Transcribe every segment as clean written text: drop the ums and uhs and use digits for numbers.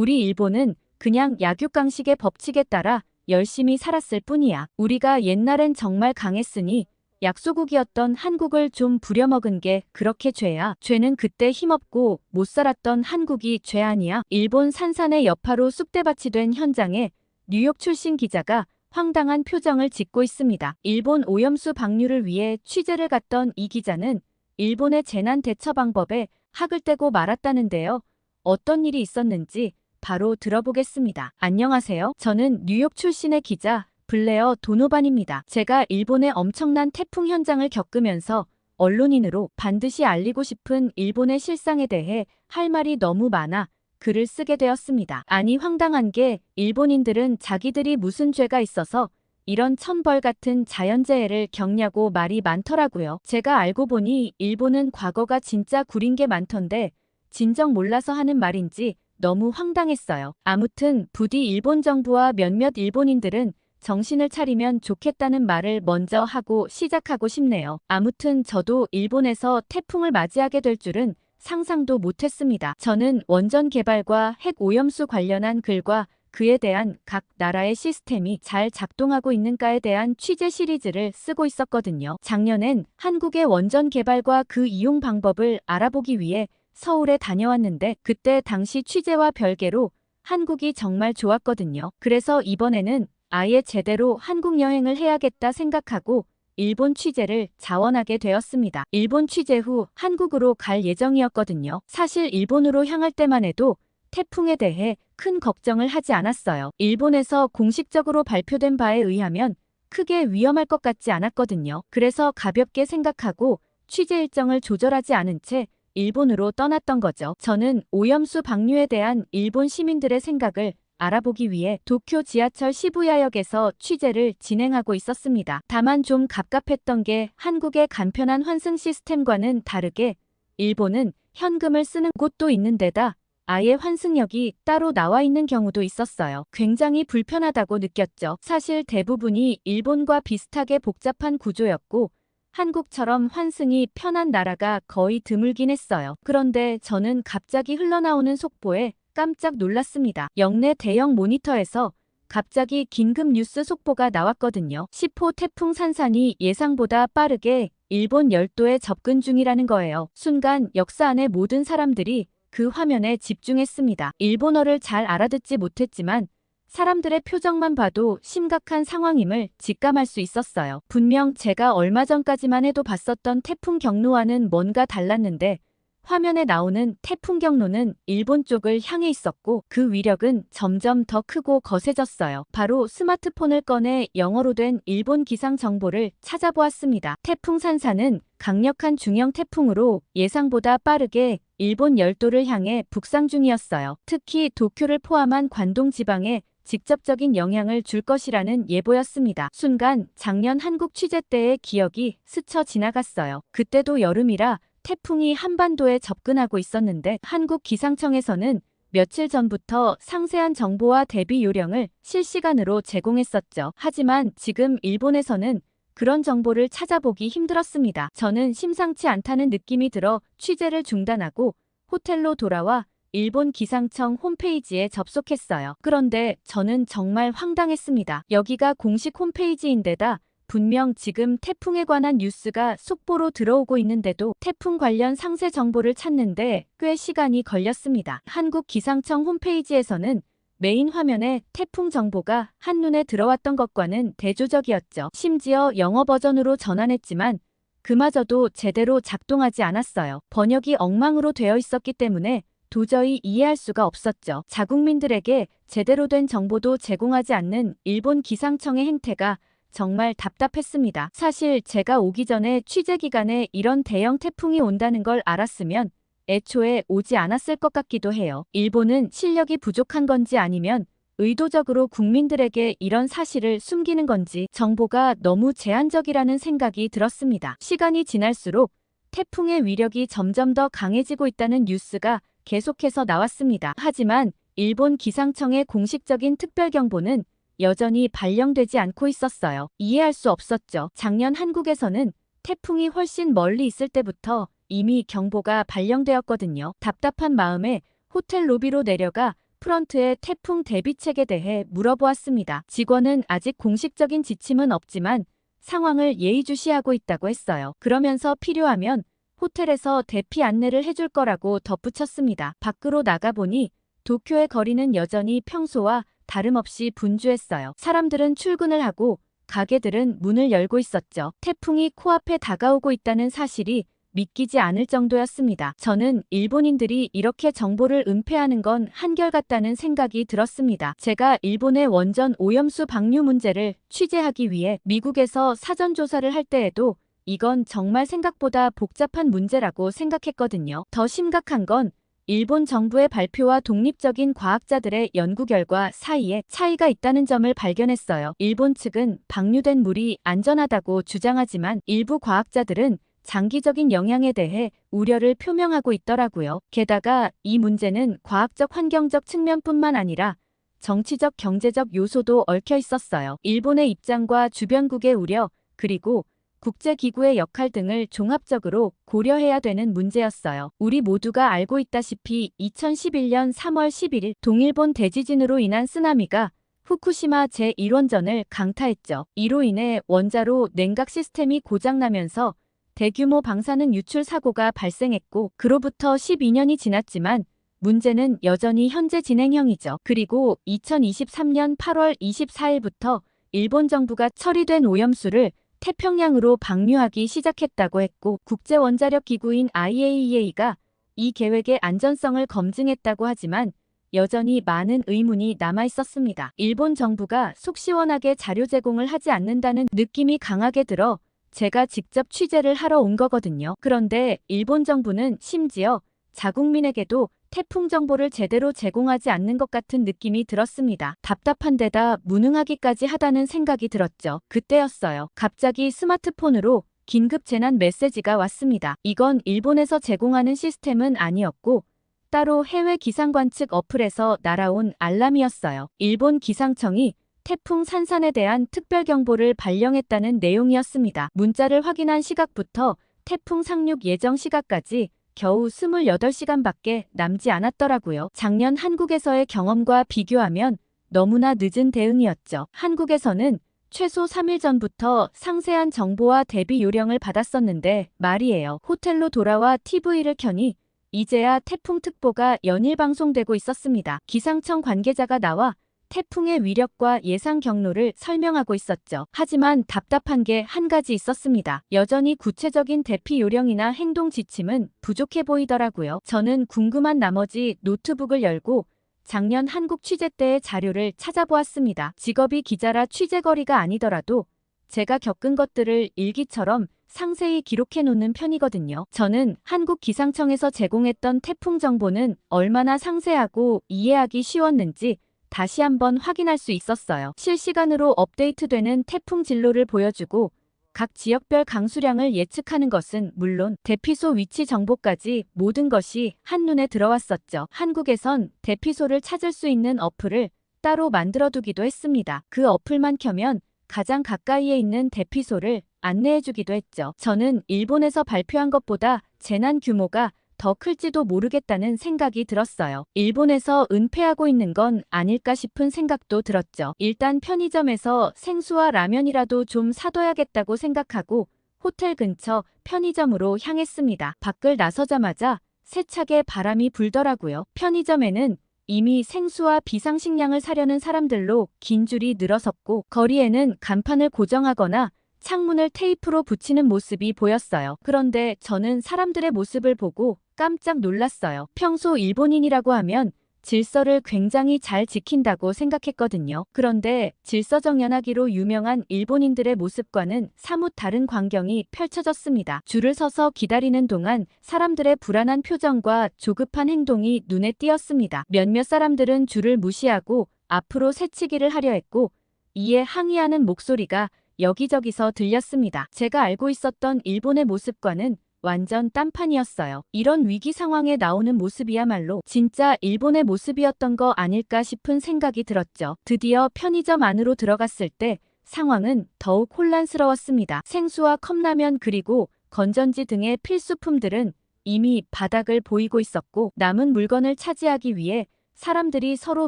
우리 일본은 그냥 약육강식의 법칙에 따라 열심히 살았을 뿐이야. 우리가 옛날엔 정말 강했으니 약소국이었던 한국을 좀 부려먹은 게 그렇게 죄야. 죄는 그때 힘없고 못 살았던 한국이 죄 아니야. 일본 산산의 여파로 쑥대밭이 된 현장에 뉴욕 출신 기자가 황당한 표정을 짓고 있습니다. 일본 오염수 방류를 위해 취재를 갔던 이 기자는 일본의 재난 대처 방법에 학을 떼고 말았다는데요. 어떤 일이 있었는지 바로 들어보겠습니다. 안녕하세요. 저는 뉴욕 출신의 기자 블레어 도노반입니다. 제가 일본의 엄청난 태풍 현장을 겪으면서 언론인으로 반드시 알리고 싶은 일본의 실상에 대해 할 말이 너무 많아 글을 쓰게 되었습니다. 아니, 황당한 게 일본인들은 자기들이 무슨 죄가 있어서 이런 천벌 같은 자연재해를 겪냐고 말이 많더라고요. 제가 알고 보니 일본은 과거가 진짜 구린 게 많던데 진정 몰라서 하는 말인지 너무 황당했어요. 아무튼 부디 일본 정부와 몇몇 일본인들은 정신을 차리면 좋겠다는 말을 먼저 하고 시작하고 싶네요. 아무튼 저도 일본에서 태풍을 맞이하게 될 줄은 상상도 못했습니다. 저는 원전 개발과 핵 오염수 관련한 글과 그에 대한 각 나라의 시스템이 잘 작동하고 있는가에 대한 취재 시리즈를 쓰고 있었거든요. 작년엔 한국의 원전 개발과 그 이용 방법을 알아보기 위해 서울에 다녀왔는데 그때 당시 취재와 별개로 한국이 정말 좋았거든요. 그래서 이번에는 아예 제대로 한국 여행을 해야겠다 생각하고 일본 취재를 자원하게 되었습니다. 일본 취재 후 한국으로 갈 예정이었거든요. 사실 일본으로 향할 때만 해도 태풍에 대해 큰 걱정을 하지 않았어요. 일본에서 공식적으로 발표된 바에 의하면 크게 위험할 것 같지 않았거든요. 그래서 가볍게 생각하고 취재 일정을 조절하지 않은 채 일본으로 떠났던 거죠. 저는 오염수 방류에 대한 일본 시민들의 생각을 알아보기 위해 도쿄 지하철 시부야역에서 취재를 진행하고 있었습니다. 다만 좀 갑갑했던 게 한국의 간편한 환승 시스템과는 다르게 일본은 현금을 쓰는 곳도 있는 데다 아예 환승역이 따로 나와 있는 경우도 있었어요. 굉장히 불편하다고 느꼈죠. 사실 대부분이 일본과 비슷하게 복잡한 구조였고 한국처럼 환승이 편한 나라가 거의 드물긴 했어요. 그런데 저는 갑자기 흘러나오는 속보에 깜짝 놀랐습니다. 역내 대형 모니터에서 갑자기 긴급 뉴스 속보가 나왔거든요. 10호 태풍 산산이 예상보다 빠르게 일본 열도에 접근 중이라는 거예요. 순간 역사 안의 모든 사람들이 그 화면에 집중했습니다. 일본어를 잘 알아듣지 못했지만 사람들의 표정만 봐도 심각한 상황임을 직감할 수 있었어요. 분명 제가 얼마 전까지만 해도 봤었던 태풍 경로와는 뭔가 달랐는데 화면에 나오는 태풍 경로는 일본 쪽을 향해 있었고 그 위력은 점점 더 크고 거세졌어요. 바로 스마트폰을 꺼내 영어로 된 일본 기상 정보를 찾아보았습니다. 태풍 산사는 강력한 중형 태풍으로 예상보다 빠르게 일본 열도를 향해 북상 중이었어요. 특히 도쿄를 포함한 관동 지방에 직접적인 영향을 줄 것이라는 예보였습니다. 순간 작년 한국 취재 때의 기억이 스쳐 지나갔어요. 그때도 여름이라 태풍이 한반도에 접근하고 있었는데 한국 기상청에서는 며칠 전부터 상세한 정보와 대비 요령을 실시간으로 제공했었죠. 하지만 지금 일본에서는 그런 정보를 찾아보기 힘들었습니다. 저는 심상치 않다는 느낌이 들어 취재를 중단하고 호텔로 돌아와 일본 기상청 홈페이지에 접속했어요. 그런데 저는 정말 황당했습니다. 여기가 공식 홈페이지인데다 분명 지금 태풍에 관한 뉴스가 속보로 들어오고 있는데도 태풍 관련 상세 정보를 찾는데 꽤 시간이 걸렸습니다. 한국 기상청 홈페이지에서는 메인 화면에 태풍 정보가 한눈에 들어왔던 것과는 대조적이었죠. 심지어 영어 버전으로 전환했지만 그마저도 제대로 작동하지 않았어요. 번역이 엉망으로 되어 있었기 때문에 도저히 이해할 수가 없었죠. 자국민들에게 제대로 된 정보도 제공하지 않는 일본 기상청의 행태가 정말 답답했습니다. 사실 제가 오기 전에 취재 기간에 이런 대형 태풍이 온다는 걸 알았으면 애초에 오지 않았을 것 같기도 해요. 일본은 실력이 부족한 건지 아니면 의도적으로 국민들에게 이런 사실을 숨기는 건지 정보가 너무 제한적이라는 생각이 들었습니다. 시간이 지날수록 태풍의 위력이 점점 더 강해지고 있다는 뉴스가 계속해서 나왔습니다. 하지만 일본 기상청의 공식적인 특별경보는 여전히 발령되지 않고 있었어요. 이해할 수 없었죠. 작년 한국에서는 태풍이 훨씬 멀리 있을 때부터 이미 경보가 발령되었거든요. 답답한 마음에 호텔 로비로 내려가 시프런트의 태풍 대비책에 대해 물어보았습니다. 직원은 아직 공식적인 지침은 없지만 상황을 예의주시하고 있다고 했어요. 그러면서 필요하면 호텔에서 대피 안내를 해줄 거라고 덧붙였습니다. 밖으로 나가보니 도쿄의 거리는 여전히 평소와 다름없이 분주했어요. 사람들은 출근을 하고 가게들은 문을 열고 있었죠. 태풍이 코앞에 다가오고 있다는 사실이 믿기지 않을 정도였습니다. 저는 일본인들이 이렇게 정보를 은폐하는 건 한결같다는 생각이 들었습니다. 제가 일본의 원전 오염수 방류 문제를 취재하기 위해 미국에서 사전 조사를 할 때에도 이건 정말 생각보다 복잡한 문제라고 생각했거든요. 더 심각한 건 일본 정부의 발표와 독립적인 과학자들의 연구 결과 사이에 차이가 있다는 점을 발견했어요. 일본 측은 방류된 물이 안전하다고 주장하지만 일부 과학자들은 장기적인 영향에 대해 우려를 표명하고 있더라고요. 게다가 이 문제는 과학적 환경적 측면뿐만 아니라 정치적 경제적 요소도 얽혀 있었어요. 일본의 입장과 주변국의 우려, 그리고 국제기구의 역할 등을 종합적으로 고려해야 되는 문제였어요. 우리 모두가 알고 있다시피 2011년 3월 11일 동일본 대지진으로 인한 쓰나미가 후쿠시마 제1원전을 강타했죠. 이로 인해 원자로 냉각 시스템이 고장나면서 대규모 방사능 유출 사고가 발생했고 그로부터 12년이 지났지만 문제는 여전히 현재 진행형이죠. 그리고 2023년 8월 24일부터 일본 정부가 처리된 오염수를 태평양으로 방류하기 시작했다고 했고 국제원자력기구인 IAEA가 이 계획의 안전성을 검증했다고 하지만 여전히 많은 의문이 남아있었습니다. 일본 정부가 속 시원하게 자료 제공을 하지 않는다는 느낌이 강하게 들어 제가 직접 취재를 하러 온 거거든요. 그런데 일본 정부는 심지어 자국민에게도 태풍 정보를 제대로 제공하지 않는 것 같은 느낌이 들었습니다. 답답한 데다 무능하기까지 하다는 생각이 들었죠. 그때였어요. 갑자기 스마트폰으로 긴급 재난 메시지가 왔습니다. 이건 일본에서 제공하는 시스템은 아니었고 따로 해외 기상관측 어플에서 날아온 알람이었어요. 일본 기상청이 태풍 산산에 대한 특별경보를 발령했다는 내용이었습니다. 문자를 확인한 시각부터 태풍 상륙 예정 시각까지 겨우 28시간밖에 남지 않았더라고요. 작년 한국에서의 경험과 비교하면 너무나 늦은 대응이었죠. 한국에서는 최소 3일 전부터 상세한 정보와 대비 요령을 받았었는데 말이에요. 호텔로 돌아와 TV를 켜니 이제야 태풍특보가 연일 방송되고 있었습니다. 기상청 관계자가 나와 태풍의 위력과 예상 경로를 설명하고 있었죠. 하지만 답답한 게 한 가지 있었습니다. 여전히 구체적인 대피 요령이나 행동 지침은 부족해 보이더라고요. 저는 궁금한 나머지 노트북을 열고 작년 한국 취재 때의 자료를 찾아보았습니다. 직업이 기자라 취재거리가 아니더라도 제가 겪은 것들을 일기처럼 상세히 기록해 놓는 편이거든요. 저는 한국 기상청에서 제공했던 태풍 정보는 얼마나 상세하고 이해하기 쉬웠는지 다시 한번 확인할 수 있었어요. 실시간으로 업데이트되는 태풍 진로를 보여주고 각 지역별 강수량을 예측하는 것은 물론 대피소 위치 정보까지 모든 것이 한눈에 들어왔었죠. 한국에선 대피소를 찾을 수 있는 어플을 따로 만들어두기도 했습니다. 그 어플만 켜면 가장 가까이에 있는 대피소를 안내해주기도 했죠. 저는 일본에서 발표한 것보다 재난 규모가 더 클지도 모르겠다는 생각이 들었어요. 일본에서 은폐하고 있는 건 아닐까 싶은 생각도 들었죠. 일단 편의점에서 생수와 라면이라도 좀 사둬야겠다고 생각하고 호텔 근처 편의점으로 향했습니다. 밖을 나서자마자 세차게 바람이 불더라고요. 편의점에는 이미 생수와 비상식량을 사려는 사람들로 긴 줄이 늘어섰고 거리에는 간판을 고정하거나 창문을 테이프로 붙이는 모습이 보였어요. 그런데 저는 사람들의 모습을 보고 깜짝 놀랐어요. 평소 일본인이라고 하면 질서를 굉장히 잘 지킨다고 생각했거든요. 그런데 질서정연하기로 유명한 일본인들의 모습과는 사뭇 다른 광경이 펼쳐졌습니다. 줄을 서서 기다리는 동안 사람들의 불안한 표정과 조급한 행동이 눈에 띄었습니다. 몇몇 사람들은 줄을 무시하고 앞으로 새치기를 하려 했고 이에 항의하는 목소리가 여기저기서 들렸습니다. 제가 알고 있었던 일본의 모습과는 완전 딴판이었어요. 이런 위기 상황에 나오는 모습이야말로 진짜 일본의 모습이었던 거 아닐까 싶은 생각이 들었죠. 드디어 편의점 안으로 들어갔을 때 상황은 더욱 혼란스러웠습니다. 생수와 컵라면 그리고 건전지 등의 필수품들은 이미 바닥을 보이고 있었고 남은 물건을 차지하기 위해 사람들이 서로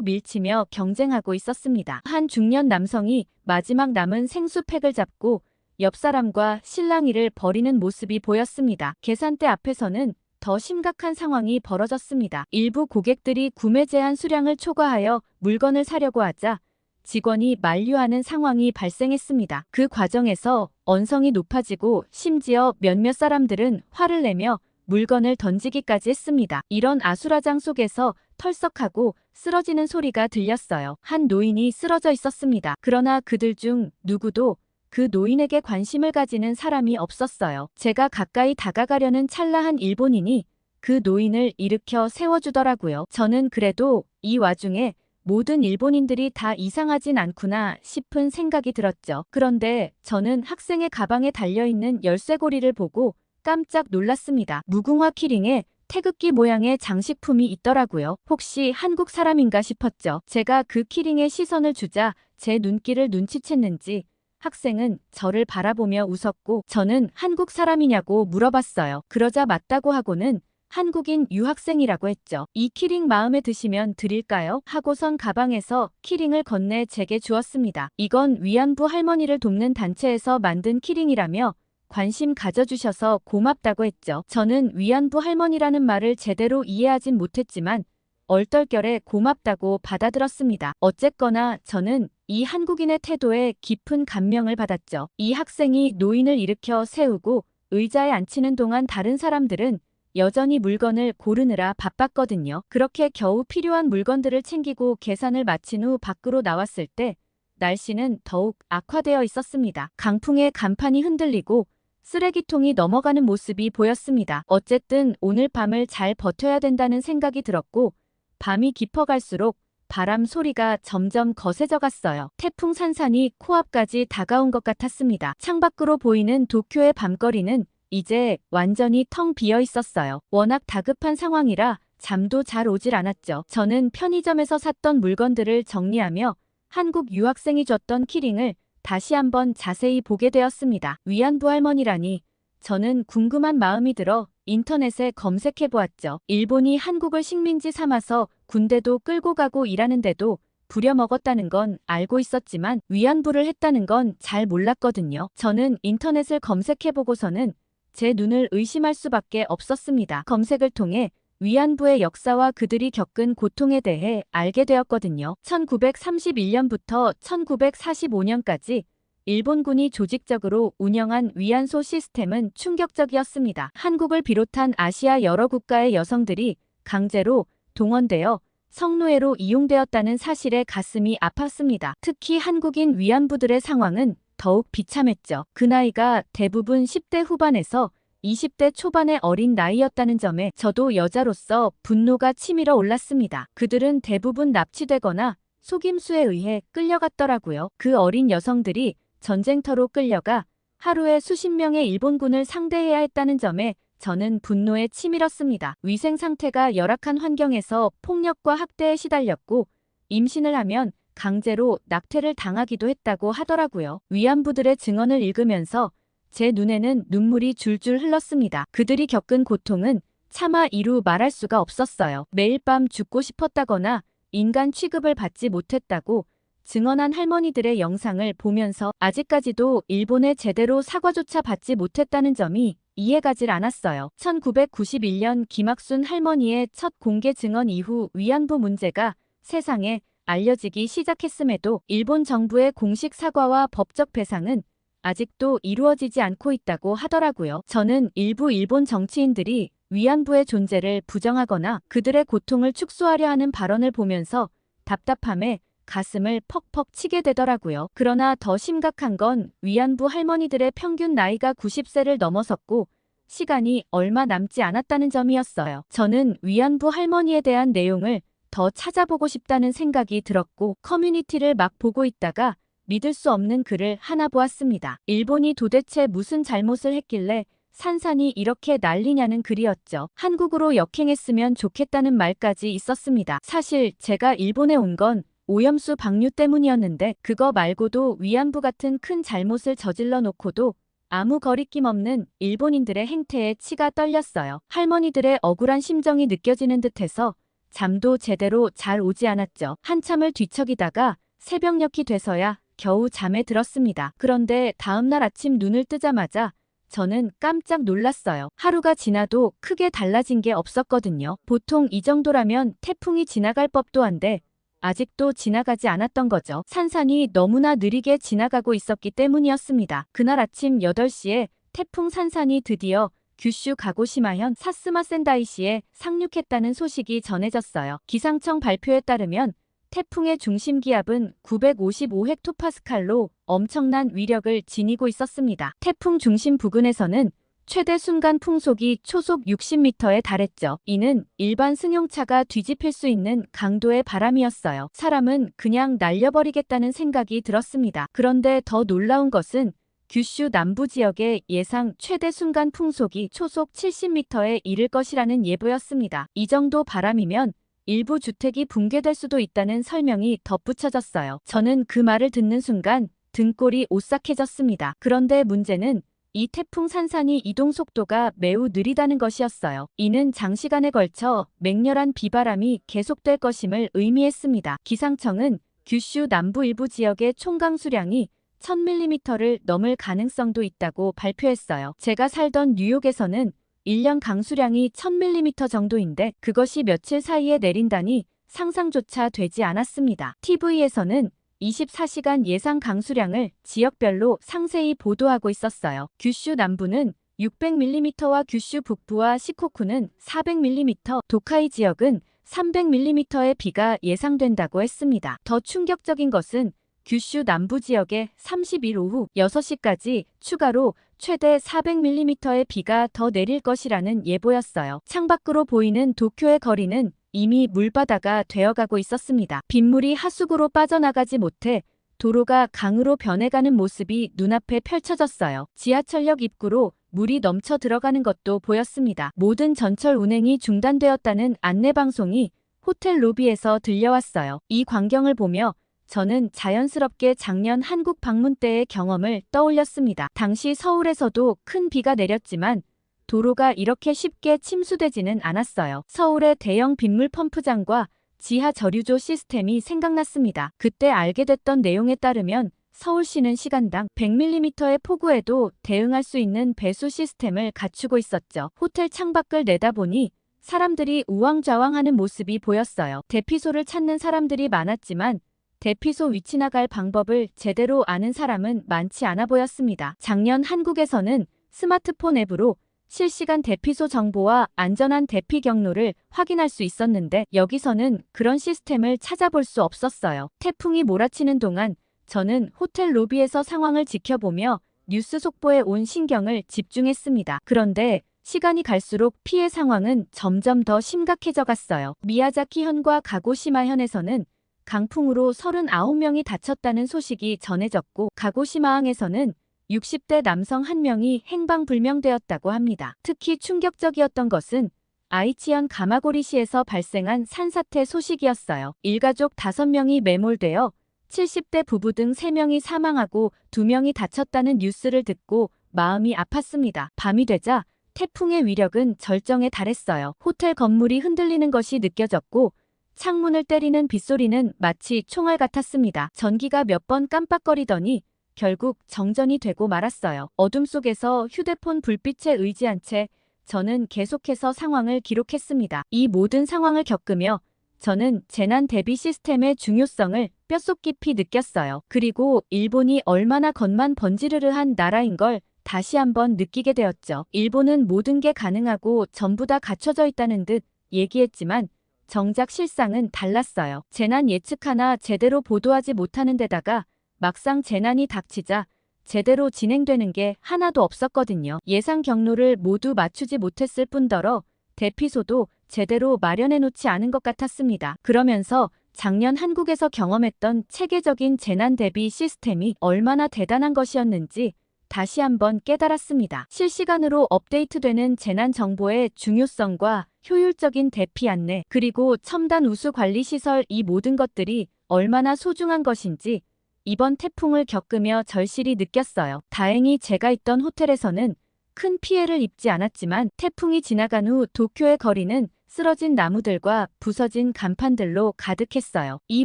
밀치며 경쟁하고 있었습니다. 한 중년 남성이 마지막 남은 생수팩을 잡고 옆 사람과 실랑이를 벌이는 모습이 보였습니다. 계산대 앞에서는 더 심각한 상황이 벌어졌습니다. 일부 고객들이 구매 제한 수량을 초과하여 물건을 사려고 하자 직원이 만류하는 상황이 발생했습니다. 그 과정에서 언성이 높아지고 심지어 몇몇 사람들은 화를 내며 물건을 던지기까지 했습니다. 이런 아수라장 속에서 털썩하고 쓰러지는 소리가 들렸어요. 한 노인이 쓰러져 있었습니다. 그러나 그들 중 누구도 그 노인에게 관심을 가지는 사람이 없었어요. 제가 가까이 다가가려는 찰나 한 일본인이 그 노인을 일으켜 세워주더라고요. 저는 그래도 이 와중에 모든 일본인들이 다 이상하진 않구나 싶은 생각이 들었죠. 그런데 저는 학생의 가방에 달려있는 열쇠고리를 보고 깜짝 놀랐습니다. 무궁화 키링에 태극기 모양의 장식품이 있더라고요. 혹시 한국 사람인가 싶었죠. 제가 그 키링에 시선을 주자 제 눈길을 눈치챘는지 학생은 저를 바라보며 웃었고 저는 한국 사람이냐고 물어봤어요. 그러자 맞다고 하고는 한국인 유학생이라고 했죠. 이 키링 마음에 드시면 드릴까요? 하고선 가방에서 키링을 건네 제게 주었습니다. 이건 위안부 할머니를 돕는 단체에서 만든 키링이라며 관심 가져주셔서 고맙다고 했죠. 저는 위안부 할머니라는 말을 제대로 이해하진 못했지만 얼떨결에 고맙다고 받아들었습니다. 어쨌거나 저는 이 한국인의 태도에 깊은 감명을 받았죠. 이 학생이 노인을 일으켜 세우고 의자에 앉히는 동안 다른 사람들은 여전히 물건을 고르느라 바빴거든요. 그렇게 겨우 필요한 물건들을 챙기고 계산을 마친 후 밖으로 나왔을 때 날씨는 더욱 악화되어 있었습니다. 강풍에 간판이 흔들리고 쓰레기통이 넘어가는 모습이 보였습니다. 어쨌든 오늘 밤을 잘 버텨야 된다는 생각이 들었고 밤이 깊어갈수록 바람 소리가 점점 거세져 갔어요. 태풍 산산이 코앞까지 다가온 것 같았습니다. 창밖으로 보이는 도쿄의 밤거리는 이제 완전히 텅 비어 있었어요. 워낙 다급한 상황이라 잠도 잘 오질 않았죠. 저는 편의점에서 샀던 물건들을 정리하며 한국 유학생이 줬던 키링을 다시 한번 자세히 보게 되었습니다. 위안부 할머니라니 저는 궁금한 마음이 들어 인터넷에 검색해 보았죠. 일본이 한국을 식민지 삼아서 군대도 끌고 가고 일하는데도 부려먹었다는 건 알고 있었지만 위안부를 했다는 건 잘 몰랐거든요. 저는 인터넷을 검색해 보고서는 제 눈을 의심할 수밖에 없었습니다. 검색을 통해 위안부의 역사와 그들이 겪은 고통에 대해 알게 되었거든요. 1931년부터 1945년까지 일본군이 조직적으로 운영한 위안소 시스템은 충격적이었습니다. 한국을 비롯한 아시아 여러 국가의 여성들이 강제로 동원되어 성노예로 이용되었다는 사실에 가슴이 아팠습니다. 특히 한국인 위안부들의 상황은 더욱 비참했죠. 그 나이가 대부분 10대 후반에서 20대 초반의 어린 나이였다는 점에 저도 여자로서 분노가 치밀어 올랐습니다. 그들은 대부분 납치되거나 속임수에 의해 끌려갔더라고요. 그 어린 여성들이 전쟁터로 끌려가 하루에 수십 명의 일본군을 상대해야 했다는 점에 저는 분노에 치밀었습니다. 위생 상태가 열악한 환경에서 폭력과 학대에 시달렸고 임신을 하면 강제로 낙태를 당하기도 했다고 하더라고요. 위안부들의 증언을 읽으면서 제 눈에는 눈물이 줄줄 흘렀습니다. 그들이 겪은 고통은 차마 이루 말할 수가 없었어요. 매일 밤 죽고 싶었다거나 인간 취급을 받지 못했다고 증언한 할머니들의 영상을 보면서 아직까지도 일본에 제대로 사과조차 받지 못했다는 점이 이해가질 않았어요. 1991년 김학순 할머니의 첫 공개 증언 이후 위안부 문제가 세상에 알려지기 시작했음에도 일본 정부의 공식 사과와 법적 배상은 아직도 이루어지지 않고 있다고 하더라고요. 저는 일부 일본 정치인들이 위안부의 존재를 부정하거나 그들의 고통을 축소하려 하는 발언을 보면서 답답함에 가슴을 퍽퍽 치게 되더라고요. 그러나 더 심각한 건 위안부 할머니들의 평균 나이가 90세를 넘어섰고 시간이 얼마 남지 않았다는 점이었어요. 저는 위안부 할머니에 대한 내용을 더 찾아보고 싶다는 생각이 들었고 커뮤니티를 막 보고 있다가 믿을 수 없는 글을 하나 보았습니다. 일본이 도대체 무슨 잘못을 했길래 산산이 이렇게 난리냐는 글이었죠. 한국으로 역행했으면 좋겠다는 말까지 있었습니다. 사실 제가 일본에 온 건 오염수 방류 때문이었는데 그거 말고도 위안부 같은 큰 잘못을 저질러 놓고도 아무 거리낌 없는 일본인들의 행태에 치가 떨렸어요. 할머니들의 억울한 심정이 느껴지는 듯해서 잠도 제대로 잘 오지 않았죠. 한참을 뒤척이다가 새벽녘이 돼서야 겨우 잠에 들었습니다. 그런데 다음날 아침 눈을 뜨자마자 저는 깜짝 놀랐어요. 하루가 지나도 크게 달라진 게 없었거든요. 보통 이 정도라면 태풍이 지나갈 법도 한데 아직도 지나가지 않았던 거죠. 산산이 너무나 느리게 지나가고 있었기 때문이었습니다. 그날 아침 8시에 태풍 산산이 드디어 규슈 가고시마현 사스마 센다이시에 상륙했다는 소식이 전해졌어요. 기상청 발표에 따르면 태풍의 중심 기압은 955헥토파스칼로 엄청난 위력을 지니고 있었습니다. 태풍 중심 부근에서는 최대 순간 풍속이 초속 60m에 달했죠. 이는 일반 승용차가 뒤집힐 수 있는 강도의 바람이었어요. 사람은 그냥 날려버리겠다는 생각이 들었습니다. 그런데 더 놀라운 것은 규슈 남부 지역의 예상 최대 순간 풍속이 초속 70m에 이를 것이라는 예보였습니다. 이 정도 바람이면 일부 주택이 붕괴될 수도 있다는 설명이 덧붙여졌어요. 저는 그 말을 듣는 순간 등골이 오싹해졌습니다. 그런데 문제는 이 태풍 산산이 이동 속도가 매우 느리다는 것이었어요. 이는 장시간에 걸쳐 맹렬한 비바람이 계속될 것임을 의미했습니다. 기상청은 규슈 남부 일부 지역의 총 강수량이 1000mm를 넘을 가능성도 있다고 발표했어요. 제가 살던 뉴욕에서는 1년 강수량이 1000mm 정도인데 그것이 며칠 사이에 내린다니 상상조차 되지 않았습니다. TV에서는 24시간 예상 강수량을 지역별로 상세히 보도하고 있었어요. 규슈 남부는 600mm와 규슈 북부와 시코쿠는 400mm, 도카이 지역은 300mm의 비가 예상된다고 했습니다. 더 충격적인 것은 규슈 남부 지역에 30일 오후 6시까지 추가로 최대 400mm의 비가 더 내릴 것이라는 예보였어요. 창밖으로 보이는 도쿄의 거리는 이미 물바다가 되어가고 있었습니다. 빗물이 하수구로 빠져나가지 못해 도로가 강으로 변해가는 모습이 눈앞에 펼쳐졌어요. 지하철역 입구로 물이 넘쳐 들어가는 것도 보였습니다. 모든 전철 운행이 중단되었다는 안내방송이 호텔 로비에서 들려왔어요. 이 광경을 보며 저는 자연스럽게 작년 한국 방문 때의 경험을 떠올렸습니다. 당시 서울에서도 큰 비가 내렸지만 도로가 이렇게 쉽게 침수되지는 않았어요. 서울의 대형 빗물 펌프장과 지하 저류조 시스템이 생각났습니다. 그때 알게 됐던 내용에 따르면 서울시는 시간당 100mm의 폭우에도 대응할 수 있는 배수 시스템을 갖추고 있었죠. 호텔 창밖을 내다보니 사람들이 우왕좌왕하는 모습이 보였어요. 대피소를 찾는 사람들이 많았지만 대피소 위치나 갈 방법을 제대로 아는 사람은 많지 않아 보였습니다. 작년 한국에서는 스마트폰 앱으로 실시간 대피소 정보와 안전한 대피 경로를 확인할 수 있었는데 여기서는 그런 시스템을 찾아볼 수 없었어요. 태풍이 몰아치는 동안 저는 호텔 로비에서 상황을 지켜보며 뉴스 속보에 온 신경을 집중했습니다. 그런데 시간이 갈수록 피해 상황은 점점 더 심각해져 갔어요. 미야자키현과 가고시마현에서는 강풍으로 39명이 다쳤다는 소식이 전해졌고 가고시마항에서는 60대 남성 1명이 행방불명되었다고 합니다. 특히 충격적이었던 것은 아이치현 가마고리시에서 발생한 산사태 소식이었어요. 일가족 5명이 매몰되어 70대 부부 등 3명이 사망하고 2명이 다쳤다는 뉴스를 듣고 마음이 아팠습니다. 밤이 되자 태풍의 위력은 절정에 달했어요. 호텔 건물이 흔들리는 것이 느껴졌고 창문을 때리는 빗소리는 마치 총알 같았습니다. 전기가 몇 번 깜빡거리더니 결국 정전이 되고 말았어요. 어둠 속에서 휴대폰 불빛에 의지한 채 저는 계속해서 상황을 기록했습니다. 이 모든 상황을 겪으며 저는 재난 대비 시스템의 중요성을 뼛속 깊이 느꼈어요. 그리고 일본이 얼마나 겉만 번지르르한 나라인 걸 다시 한번 느끼게 되었죠. 일본은 모든 게 가능하고 전부 다 갖춰져 있다는 듯 얘기했지만 정작 실상은 달랐어요. 재난 예측 하나 제대로 보도하지 못하는 데다가 막상 재난이 닥치자 제대로 진행되는 게 하나도 없었거든요. 예상 경로를 모두 맞추지 못했을 뿐더러 대피소도 제대로 마련해 놓지 않은 것 같았습니다. 그러면서 작년 한국에서 경험했던 체계적인 재난 대비 시스템이 얼마나 대단한 것이었는지 다시 한번 깨달았습니다. 실시간으로 업데이트되는 재난 정보의 중요성과 효율적인 대피 안내, 그리고 첨단 우수 관리 시설, 이 모든 것들이 얼마나 소중한 것인지 이번 태풍을 겪으며 절실히 느꼈어요. 다행히 제가 있던 호텔에서는 큰 피해를 입지 않았지만 태풍이 지나간 후 도쿄의 거리는 쓰러진 나무들과 부서진 간판들로 가득했어요. 이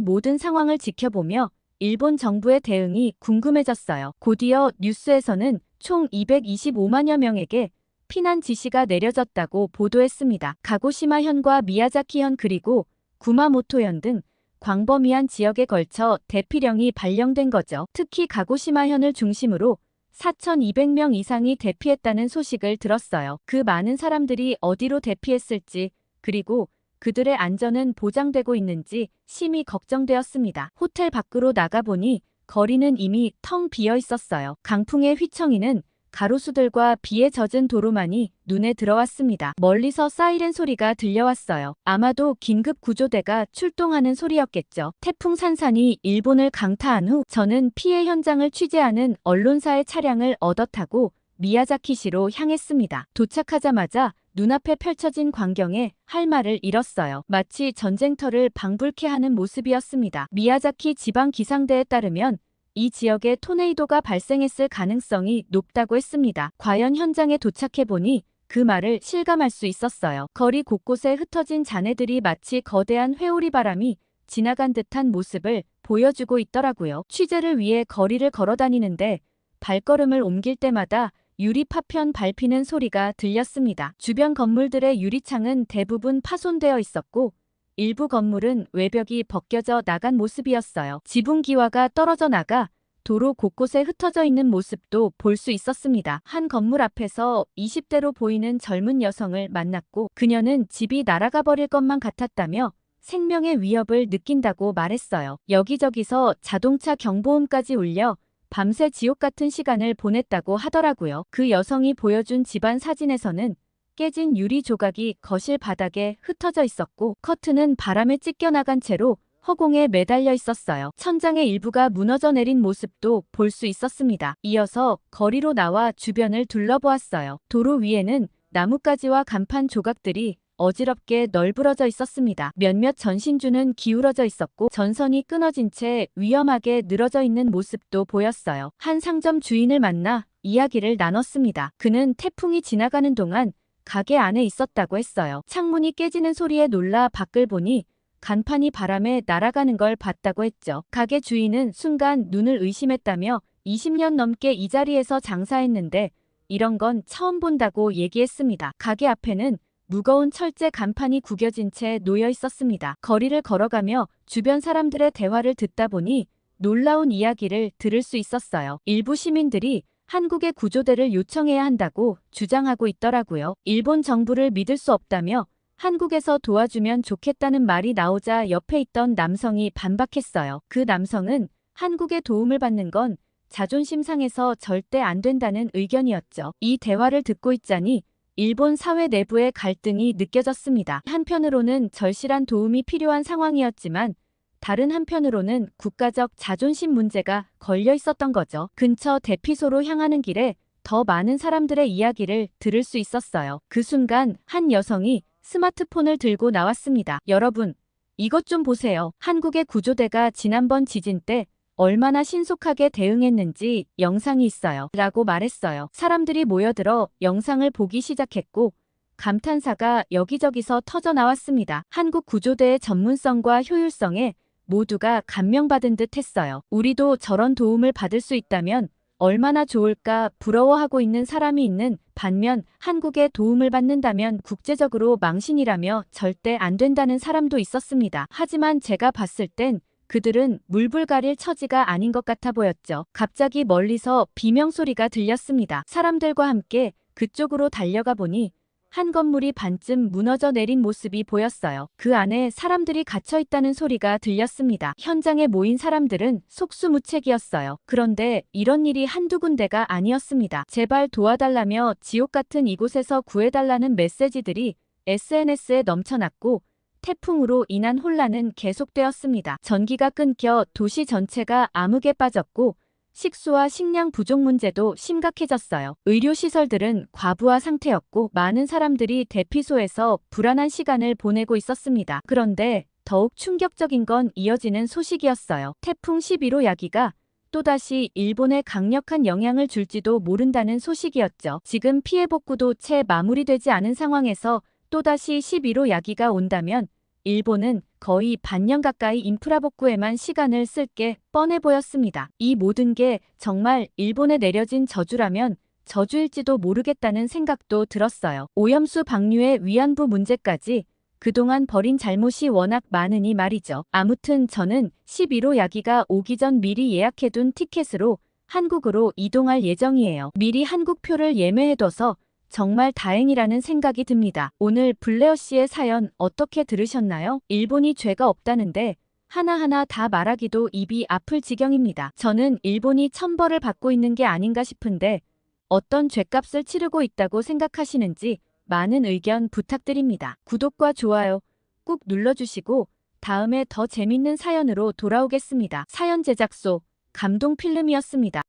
모든 상황을 지켜보며 일본 정부의 대응이 궁금해졌어요. 곧이어 뉴스에서는 총 225만여 명에게 피난 지시가 내려졌다고 보도했습니다. 가고시마현과 미야자키현 그리고 구마모토현 등 광범위한 지역에 걸쳐 대피령이 발령된 거죠. 특히 가고시마현을 중심으로 4,200명 이상이 대피했다는 소식을 들었어요. 그 많은 사람들이 어디로 대피했을지 그리고 그들의 안전은 보장되고 있는지 심히 걱정되었습니다. 호텔 밖으로 나가보니 거리는 이미 텅 비어 있었어요. 강풍의 휘청이는 가로수들과 비에 젖은 도로만이 눈에 들어왔습니다. 멀리서 사이렌 소리가 들려왔어요. 아마도 긴급 구조대가 출동하는 소리였겠죠. 태풍 산산이 일본을 강타한 후 저는 피해 현장을 취재하는 언론사의 차량을 얻어 타고 미야자키시로 향했습니다. 도착하자마자 눈앞에 펼쳐진 광경에 할 말을 잃었어요. 마치 전쟁터를 방불케 하는 모습이었습니다. 미야자키 지방기상대에 따르면 이 지역에 토네이도가 발생했을 가능성이 높다고 했습니다. 과연 현장에 도착해보니 그 말을 실감할 수 있었어요. 거리 곳곳에 흩어진 잔해들이 마치 거대한 회오리 바람이 지나간 듯한 모습을 보여주고 있더라고요. 취재를 위해 거리를 걸어다니는데 발걸음을 옮길 때마다 유리 파편 밟히는 소리가 들렸습니다. 주변 건물들의 유리창은 대부분 파손되어 있었고 일부 건물은 외벽이 벗겨져 나간 모습이었어요. 지붕 기와가 떨어져 나가 도로 곳곳에 흩어져 있는 모습도 볼 수 있었습니다. 한 건물 앞에서 20대로 보이는 젊은 여성을 만났고 그녀는 집이 날아가 버릴 것만 같았다며 생명의 위협을 느낀다고 말했어요. 여기저기서 자동차 경보음까지 울려 밤새 지옥 같은 시간을 보냈다고 하더라고요. 그 여성이 보여준 집안 사진에서는 깨진 유리 조각이 거실 바닥에 흩어져 있었고 커튼은 바람에 찢겨나간 채로 허공에 매달려 있었어요. 천장의 일부가 무너져 내린 모습도 볼 수 있었습니다. 이어서 거리로 나와 주변을 둘러보았어요. 도로 위에는 나뭇가지와 간판 조각들이 어지럽게 널브러져 있었습니다. 몇몇 전신주는 기울어져 있었고 전선이 끊어진 채 위험하게 늘어져 있는 모습도 보였어요. 한 상점 주인을 만나 이야기를 나눴습니다. 그는 태풍이 지나가는 동안 가게 안에 있었다고 했어요. 창문이 깨지는 소리에 놀라 밖을 보니 간판이 바람에 날아가는 걸 봤다고 했죠. 가게 주인은 순간 눈을 의심했다며 20년 넘게 이 자리에서 장사했는데 이런 건 처음 본다고 얘기했습니다. 가게 앞에는 무거운 철제 간판이 구겨진 채 놓여 있었습니다. 거리를 걸어가며 주변 사람들의 대화를 듣다 보니 놀라운 이야기를 들을 수 있었어요. 일부 시민들이 한국의 구조대를 요청해야 한다고 주장하고 있더라고요. 일본 정부를 믿을 수 없다며 한국에서 도와주면 좋겠다는 말이 나오자 옆에 있던 남성이 반박했어요. 그 남성은 한국의 도움을 받는 건 자존심 상해서 절대 안 된다는 의견이었죠. 이 대화를 듣고 있자니 일본 사회 내부의 갈등이 느껴졌습니다. 한편으로는 절실한 도움이 필요한 상황이었지만 다른 한편으로는 국가적 자존심 문제가 걸려 있었던 거죠. 근처 대피소로 향하는 길에 더 많은 사람들의 이야기를 들을 수 있었어요. 그 순간 한 여성이 스마트폰을 들고 나왔습니다. 여러분, 이것 좀 보세요. 한국의 구조대가 지난번 지진 때 얼마나 신속하게 대응했는지 영상이 있어요. 라고 말했어요. 사람들이 모여들어 영상을 보기 시작했고 감탄사가 여기저기서 터져 나왔습니다. 한국 구조대의 전문성과 효율성에 모두가 감명받은 듯 했어요. 우리도 저런 도움을 받을 수 있다면 얼마나 좋을까 부러워하고 있는 사람이 있는 반면 한국의 도움을 받는다면 국제적으로 망신이라며 절대 안 된다는 사람도 있었습니다. 하지만 제가 봤을 땐 그들은 물불 가릴 처지가 아닌 것 같아 보였죠. 갑자기 멀리서 비명소리가 들렸습니다. 사람들과 함께 그쪽으로 달려가 보니 한 건물이 반쯤 무너져 내린 모습이 보였어요. 그 안에 사람들이 갇혀 있다는 소리가 들렸습니다. 현장에 모인 사람들은 속수무책이었어요. 그런데 이런 일이 한두 군데가 아니었습니다. 제발 도와달라며 지옥 같은 이곳에서 구해달라는 메시지들이 SNS에 넘쳐났고 태풍으로 인한 혼란은 계속되었습니다. 전기가 끊겨 도시 전체가 암흑에 빠졌고 식수와 식량 부족 문제도 심각해졌어요. 의료시설들은 과부하 상태였고 많은 사람들이 대피소에서 불안한 시간을 보내고 있었습니다. 그런데 더욱 충격적인 건 이어지는 소식이었어요. 태풍 11호 야기가 또다시 일본에 강력한 영향을 줄지도 모른다는 소식이었죠. 지금 피해 복구도 채 마무리되지 않은 상황에서 또다시 11호 야기가 온다면 일본은 거의 반년 가까이 인프라 복구에만 시간을 쓸 게 뻔해 보였습니다. 이 모든 게 정말 일본에 내려진 저주라면 저주일지도 모르겠다는 생각도 들었어요. 오염수 방류의 위안부 문제까지 그동안 벌인 잘못이 워낙 많으니 말이죠. 아무튼 저는 11호 야기가 오기 전 미리 예약해둔 티켓으로 한국으로 이동할 예정이에요. 미리 한국표를 예매해둬서 정말 다행이라는 생각이 듭니다. 오늘 블레어 씨의 사연 어떻게 들으셨나요? 일본이 죄가 없다는데 하나하나 다 말하기도 입이 아플 지경입니다. 저는 일본이 천벌을 받고 있는 게 아닌가 싶은데 어떤 죄값을 치르고 있다고 생각하시는지 많은 의견 부탁드립니다. 구독과 좋아요 꾹 눌러주시고 다음에 더 재밌는 사연으로 돌아오겠습니다. 사연 제작소 감동필름이었습니다.